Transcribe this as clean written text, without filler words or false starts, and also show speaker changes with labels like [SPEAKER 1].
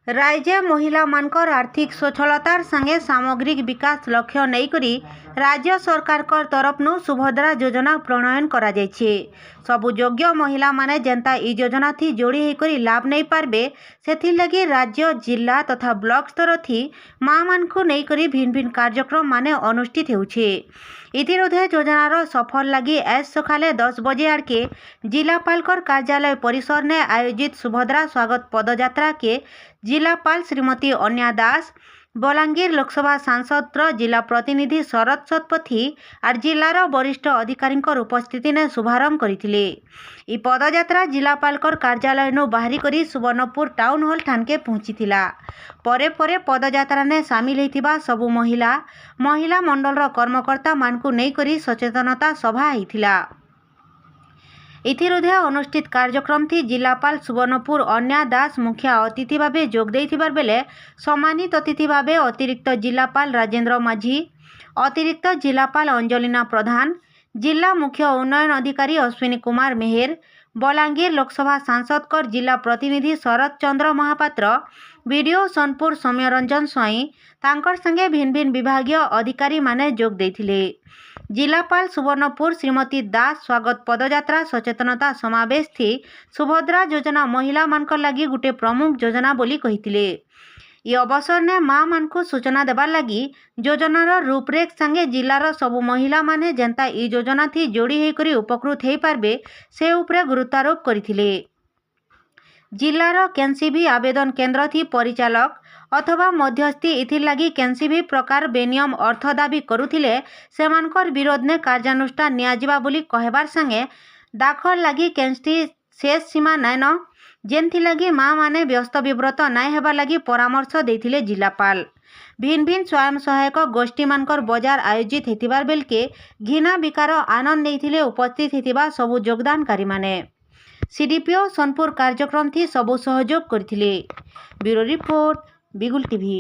[SPEAKER 1] राज्य महिला मानकर आर्थिक स्वच्छलतार संगे सामग्रिक विकास लक्ष्य नहीं करी राज्य सरकार कर तरफ नु सुभद्रा योजना प्रणयन करा जायछि। सबु योग्य महिला माने जनता ई योजना थी जोड़ी होकर लाभ नहीं पारबे सेथि लगी राज्य जिला तथा ब्लॉक स्तर थी माँ मान को नहीं करी भिन्न भिन्न कार्यक्रम माने अनुष्ठित होउछि। इतिरोधे योजनार सफल लगी आज सकाले 10 बजे आड़के जिलापाल कार्यालय परिसर ने आयोजित सुभद्रा स्वागत पदयात्रा के जिलापाल श्रीमती अन्या दास, बलांगीर लोकसभा सांसद जिला प्रतिनिधि शरद शतपथी और जिलार वरिष्ठ अधिकारी उपस्थिति ने शुभारंभ करथिले। ई पदयात्रा जिलापाल कार्यालय नु बाहरी करी सुवर्णपुर टाउन हॉल ठानके पहुंचीथिला। परे परे पदयात्रा ने सामिल होइथिबा सबु महिला मंडल कर्मकर्ता मानकु नै करी सचेतनता सभा होइथिला। इतिरोधे अनुष्ठित कार्यक्रम थी जिलापाल सुवर्णपुर अन्या दास मुख्य अतिथि भावे जोग देथिबार बेले सम्मानित अतिथि भावे अतिरिक्त जिलापाल राजेंद्र माझी, अतिरिक्त जिलापाल अंजलिना प्रधान, जिला मुख्य उन्नयन अधिकारी अश्विनी कुमार मेहर, बलांगीर लोकसभा सांसद जिला प्रतिनिधि शरद चंद्र महापात्र, वीडियो सोनपुर सौम्यरंजन स्वाई तांकर संगे भिन्न भिन्न विभागीय अधिकारी माने जोग देथिले। जिलापाल सुवर्णपुर श्रीमती दास स्वागत पदयात्रा सचेतनता समावेश थी सुभद्रा योजना महिला मानकर लगी गुटे प्रमुख योजना बोली कहिथिले। ये अवसर ने माँ मान को सूचना देवार लगी योजनार रूपरेख संगे जिलार सबु महिला माने जनता ई योजना थी जोड़ी होकर उपकृत हो पारबे से उपरे गुरुत्वारोप करथिले। जिलार केनसी भी आवेदन केन्द्र थी परिचालक अथवा मध्यस्थी इथिर लगी केनसी भी प्रकार बेनियम अर्थ दाबी करुथिले सेमानकर विरोध ने कार्यानुष्ठान नियाजिबा बोली कहबार संगे दाखल लगी केनसी शेष सीमा नाइन जेनथि लगी माँ माने व्यस्त विव्रत नाय हेबार लगी परामर्श देथिले। जिलापाल भिन्न भिन्न स्वयं सहायक गोष्ठी मानकर बजार आयोजित हेतिबार बेलके घिना बिकार आनंद नेथिले उपस्थित हेतिबा सबु योगदानकारी माने। सीडीपीओ सोनपुर कार्यक्रम थी सबु सहयोग करथिले। ब्यूरो रिपोर्ट बिगुल टीवी।